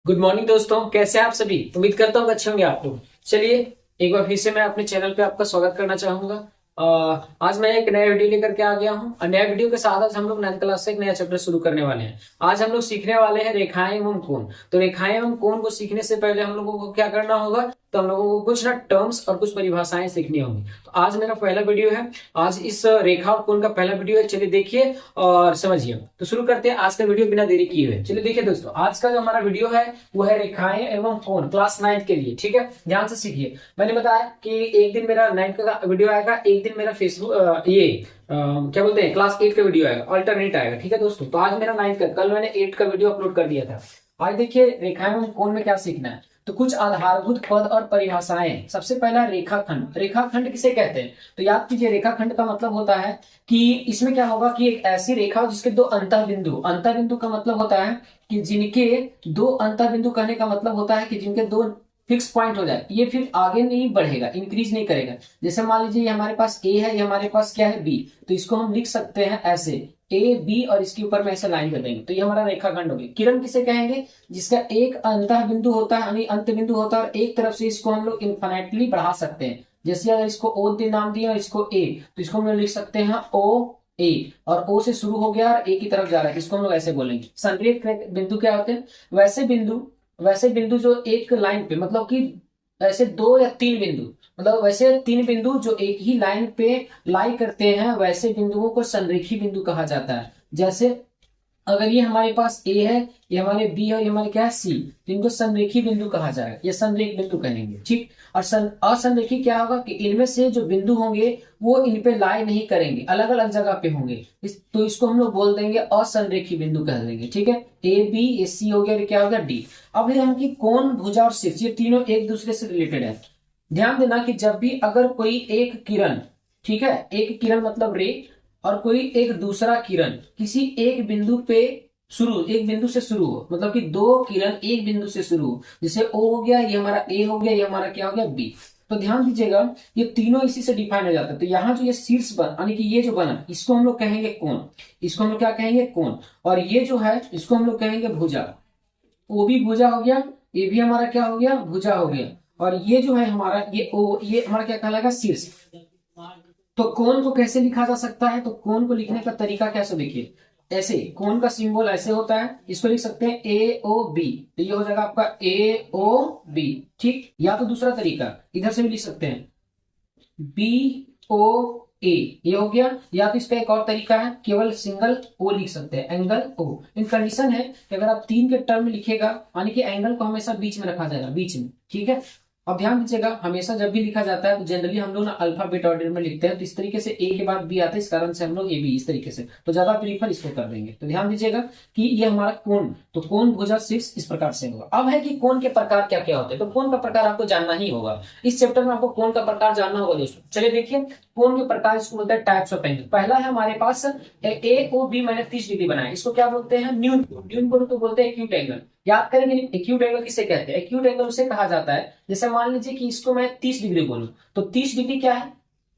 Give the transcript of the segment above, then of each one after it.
Good morning दोस्तों, कैसे हैं आप सभी। उम्मीद करता हूँ अच्छे होंगे आप लोग। चलिए एक बार फिर से मैं अपने चैनल पे आपका स्वागत करना चाहूंगा। आज मैं एक नया वीडियो लेकर के आ गया हूँ और नया वीडियो के साथ आज हम लोग 9th क्लास से एक नया चैप्टर शुरू करने वाले हैं। आज हम लोग सीखने वाले हैं रेखाएं एवं कोण। तो रेखाएं एवं कोण को सीखने से पहले हम लोगों को क्या करना होगा, तो हम लोगों को कुछ ना टर्म्स और कुछ परिभाषाएं सीखनी होंगी। तो आज मेरा पहला वीडियो है, आज इस रेखा और कोण का पहला वीडियो है। चलिए देखिए और समझिए। तो शुरू करते हैं आज का वीडियो बिना देरी किए हुए। चलिए देखिए दोस्तों, आज का जो हमारा वीडियो है वो है रेखाएं एवं कोण क्लास 9th के लिए। ठीक है, ध्यान से सीखिए। मैंने बताया कि एक दिन मेरा 9th का वीडियो आएगा, एक दिन मेरा फेसबुक क्या बोलते हैं क्लास 8 का वीडियो आएगा, अल्टरनेट आएगा। ठीक है दोस्तों, तो आज मेरा 9th का, कल मैंने 8 का वीडियो अपलोड कर दिया था। आज देखिए रेखाएं एवं कोण में क्या सीखना है। तो कुछ आधारभूत पद और परिभाषाएं। सबसे पहला रेखाखंड। रेखाखंड किसे कहते हैं, तो याद कीजिए रेखाखंड का मतलब होता है कि इसमें क्या होगा कि एक ऐसी रेखा जिसके दो अंतः बिंदु, अंतः बिंदु का मतलब होता है कि जिनके दो अंतः बिंदु, कहने का मतलब होता है कि जिनके दो फिक्स पॉइंट हो जाए, ये फिर आगे नहीं बढ़ेगा, इंक्रीज नहीं करेगा। जैसे मान लीजिए ये हमारे पास ए है, ये हमारे पास क्या है बी, तो इसको हम लिख सकते हैं ऐसे ए बी और इसके ऊपर में ऐसे लाइन कर देंगे, तो ये हमारा रेखाखंड हो गया। किरण किसे कहेंगे, जिसका एक अंतः बिंदु होता है, यानी अंत बिंदु होता है और एक तरफ से इसको हम लोग इन्फिनिटली बढ़ा सकते हैं। जैसे अगर इसको ओ नाम दिया और इसको ए, तो इसको हम लोग लिख सकते हैं ओ ए, और ओ से शुरू हो गया और ए की तरफ जा रहा है, इसको हम लोग ऐसे बोलेंगे। संरेख बिंदु क्या होते हैं, वैसे बिंदु जो एक लाइन पे, मतलब कि ऐसे दो या तीन बिंदु, मतलब वैसे तीन बिंदु जो एक ही लाइन पे लाई करते हैं, वैसे बिंदुओं को संरेखी बिंदु कहा जाता है। जैसे अगर ये हमारे पास ए है, ये हमारे बी है, ये हमारे क्या है सी, तो इनको संरेखी बिंदु कहा जाएगा, ये संरेख बिंदु कहेंगे। ठीक, और असंरेखी क्या होगा कि इनमें से जो बिंदु होंगे वो इन पे लाई नहीं करेंगे, अलग अलग जगह पे होंगे, तो इसको हम लोग बोल देंगे असंरेखी बिंदु कह देंगे। ठीक है, ए बी ए सी हो गया, क्या हो गया डी। अब हम की कोण, भुजा और शीर्ष, ये तीनों एक दूसरे से रिलेटेड है। ध्यान देना कि जब भी अगर कोई एक किरण, ठीक है, एक किरण मतलब रे, और कोई एक दूसरा किरण किसी एक बिंदु पे एक बिंदु से शुरू हो, मतलब कि दो किरण एक बिंदु से शुरू हो, जैसे ओ हो गया, ये हमारा ए हो गया, ये हमारा क्या हो गया बी, तो ध्यान दीजिएगा ये तीनों इसी से डिफाइन हो जाता है। तो यहाँ जो ये शीर्ष बन, यानी कि ये जो बना, इसको हम लोग कहेंगे कोण, इसको हम लोग क्या कहेंगे कोण, और ये जो है इसको हम लोग कहेंगे भुजा। ओ भी भुजा हो गया, ये भी हमारा क्या हो गया भुजा हो गया, और ये जो है हमारा ये ओ, ये हमारा क्या कहलाएगा शीर्ष। तो कोण को कैसे लिखा जा सकता है, तो कोण को लिखने का तरीका कैसे, देखिए ऐसे कोण का सिंबल ऐसे होता है, इसको लिख सकते हैं ए ओ बी, तो ये हो जाएगा आपका ए ओ बी। ठीक, या तो दूसरा तरीका इधर से भी लिख सकते हैं बी ओ ए, ये हो गया, या तो इसका एक और तरीका है केवल सिंगल ओ लिख सकते हैं, एंगल ओ। इन कंडीशन है कि अगर आप तीन के टर्म में लिखेगा, यानी कि एंगल को हमेशा बीच में रखा जाएगा, बीच में। ठीक है, अब ध्यान दीजिएगा हमेशा जब भी लिखा जाता है तो जनरली हम लोग ना अल्फाबेट ऑर्डर में लिखते हैं, तो इस तरीके से ए के बाद बी आता है, इस कारण से हम लोग ए बी इस तरीके से, तो ज्यादा प्रीफर इसको कर देंगे। तो ध्यान दीजिएगा कि ये हमारा कोण, तो कोण भुजा शीर्ष इस प्रकार से होगा। अब है कि कोण के प्रकार क्या क्या होते हैं, तो कोण का प्रकार आपको जानना ही होगा, इस चैप्टर में आपको कोण का प्रकार जानना होगा दोस्तों। चलिए देखिए कोण के प्रकार, इसको बोलते हैं टाइप्स ऑफ एंगल। पहला है हमारे पास ए ओ बी, मैंने 30 डिग्री बनाया, इसको क्या बोलते हैं न्यून कोण। न्यून कोण तो बोलते हैं एक्यूट एंगल। याद करेंगे एक्यूट एंगल किसे कहते हैं, एक्यूट एंगल उसे कहा जाता है, जैसे मान लीजिए कि इसको मैं 30 डिग्री बोलूं, तो 30 डिग्री क्या है,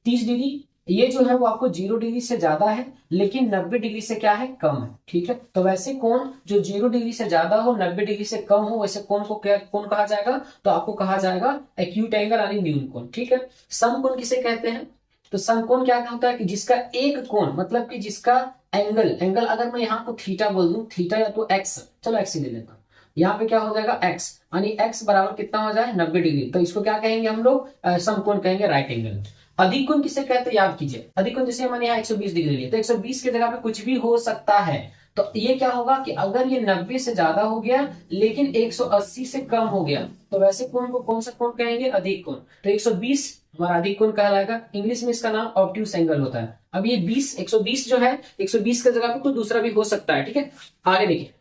30 डिग्री ये जो है वो आपको 0 डिग्री से ज्यादा है, लेकिन 90 डिग्री से क्या है कम है। ठीक है, तो वैसे कोण जो 0 डिग्री से ज्यादा हो, 90 डिग्री से कम हो, वैसे कोण को क्या कोण कहा जाएगा, तो आपको कहा जाएगा एक्यूट एंगल यानी न्यून कोण। ठीक है, समकोण किसे कहते हैं, तो समकोण क्या होता है कि जिसका एक कोण, मतलब कि जिसका एंगल अगर मैं यहाँ को थीटा बोल दूं, थीटा या तो एक्स, चलो एक्स ही ले लेता हूं, यहाँ पे क्या हो जाएगा एक्स, यानी एक्स बराबर कितना हो जाए 90 डिग्री, तो इसको क्या कहेंगे हम लोग समकोण कहेंगे, राइट एंगल। अधिक कोण किसे कहते हैं, याद कीजिए अधिक कोण, जैसे मैंने यहाँ 120 डिग्री लिया, तो 120 की जगह पे कुछ भी हो सकता है, तो ये क्या होगा कि अगर ये 90 से ज्यादा हो गया लेकिन 180 से कम हो गया, तो वैसे कोण को कौन सा कोण कहेंगे, अधिक कोण। तो 120 हमारा अधिक कोण कहलाएगा, इंग्लिश में इसका नाम ऑब्ट्यूस एंगल होता है। अब ये 120 जो है, 120 की जगह पे कोई दूसरा भी हो सकता है। ठीक है, आगे देखिए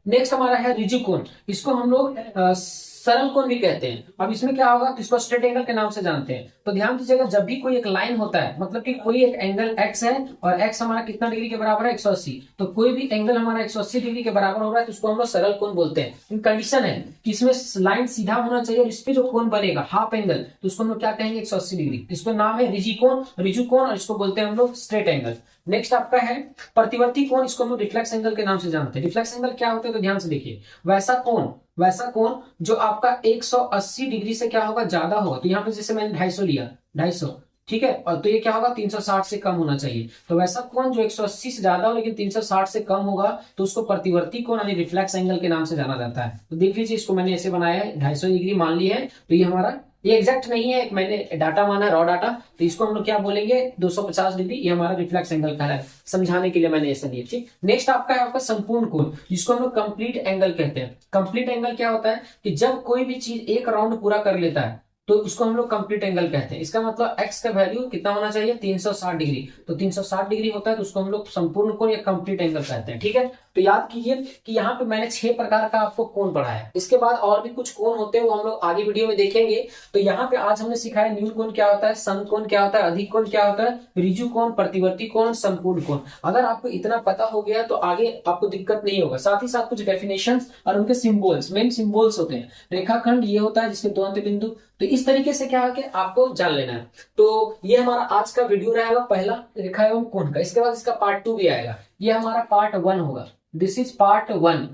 नेक्स्ट हमारा है ऋजु कोण, इसको हम लोग सरल कोण भी कहते हैं। अब इसमें क्या होगा, इसको स्ट्रेट एंगल के नाम से जानते हैं। तो ध्यान दीजिएगा जब भी कोई एक लाइन होता है, मतलब कि कोई एक एंगल x है और x हमारा कितना डिग्री के बराबर है 180, तो कोई भी एंगल हमारा 180 डिग्री के बराबर हो रहा है तो उसको हम लोग सरल कोण बोलते हैं। इन कंडीशन है कि इसमें लाइन सीधा होना चाहिए और इस पे जो कोण बनेगा हाफ एंगल, तो उसको हम लोग क्या कहेंगे 180 डिग्री, इसका नाम है ऋजु कोण, और इसको बोलते हैं हम लोग स्ट्रेट एंगल। नेक्स्ट आपका है प्रतिवर्ती कोण, इसको हम लोग रिफ्लेक्स एंगल के नाम से जानते हैं। रिफ्लेक्स एंगल क्या होता है, तो ध्यान से देखिए वैसा कोण जो आपका 180 डिग्री से क्या होगा, ज्यादा होगा। तो यहाँ पे जैसे मैंने 250 लिया, 250, ठीक है, और तो ये क्या होगा, 360 से कम होना चाहिए। तो वैसा कोण जो 180 से ज्यादा हो लेकिन 360 से कम होगा तो उसको प्रतिवर्ती कोण यानी रिफ्लेक्स एंगल के नाम से जाना जाता है। तो देख लीजिए, इसको मैंने ऐसे बनाया है, 250 डिग्री मान ली है। तो ये हमारा, ये एग्जैक्ट नहीं है, मैंने डाटा माना है, रॉ डाटा। तो इसको हम लोग क्या बोलेंगे, 250 डिग्री, ये हमारा रिफ्लेक्स एंगल का है। समझाने के लिए मैंने ऐसा लिया, ठीक। नेक्स्ट आपका है आपका संपूर्ण कोण, जिसको हम लोग कंप्लीट एंगल कहते हैं। कंप्लीट एंगल क्या होता है कि जब कोई भी चीज एक राउंड पूरा कर लेता है तो उसको हम लोग कंप्लीट एंगल कहते हैं। इसका मतलब एक्स का वैल्यू कितना होना चाहिए, 360 डिग्री। तो 360 डिग्री होता है तो उसको हम लोग संपूर्ण कोण या कंप्लीट एंगल कहते हैं, ठीक है। तो याद कीजिए कि यहाँ पे मैंने 6 प्रकार का आपको कोण पढ़ाया है। इसके बाद और भी कुछ कोण होते हैं, वो हम लोग आगे वीडियो में देखेंगे। तो यहाँ पे आज हमने सिखाया न्यून कोण क्या होता है, सम कोण क्या होता है, अधिक कोण क्या होता है, ऋजु कोण, प्रतिवर्ती कोण, संपूर्ण कोण। अगर आपको इतना पता हो गया तो आगे आपको दिक्कत नहीं होगा। साथ ही साथ कुछ डेफिनेशंस और उनके सिंबल्स, मेन सिंबल्स होते हैं। रेखाखंड ये होता है जिसके दो अंत बिंदु, तो इस तरीके से क्या है कि आपको जान लेना है। तो ये हमारा आज का वीडियो रहेगा पहला, रेखा एवं कोण का। इसके बाद इसका पार्ट 2 भी आएगा, ये हमारा पार्ट 1 होगा। This is part 1।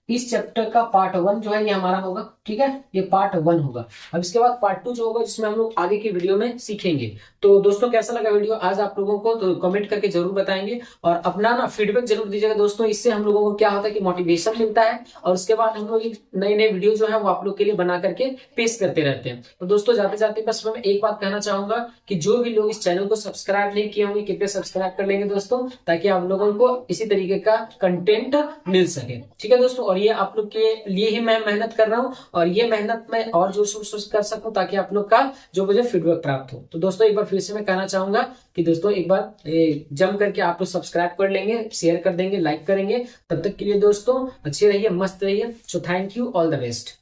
इस चैप्टर का पार्ट 1 जो है ये हमारा होगा, ठीक है, ये पार्ट 1 होगा। अब इसके बाद पार्ट 2 जो होगा जिसमें हम लोग आगे की वीडियो में सीखेंगे। तो दोस्तों कैसा लगा वीडियो आज आप लोगों को, तो कमेंट करके जरूर बताएंगे और अपना ना फीडबैक जरूर दीजिएगा दोस्तों। इससे हम लोगों को क्या होता है कि मोटिवेशन मिलता है और उसके बाद हम लोग नए नए वीडियो जो है वो आप लोग के लिए बना करके पेश करते रहते हैं। तो दोस्तों जाते जाते बस मैं एक बात कहना चाहूंगा कि जो भी लोग इस चैनल को सब्सक्राइब नहीं किए होंगे कृपया सब्सक्राइब कर लेंगे दोस्तों, ताकि आप लोगों को इसी तरीके का कंटेंट मिल सके, ठीक है दोस्तों। और ये आप लोग के लिए ही मैं मेहनत कर रहा हूँ और ये मेहनत मैं और जोर शोर से कर सकूं ताकि आप लोग का जो मुझे फीडबैक प्राप्त हो। तो दोस्तों एक बार फिर से मैं कहना चाहूंगा कि दोस्तों एक बार जम करके आप लोग सब्सक्राइब कर लेंगे, शेयर कर देंगे, लाइक करेंगे। तब तक के लिए दोस्तों अच्छे रहिए, मस्त रहिए। So thank you, all the best.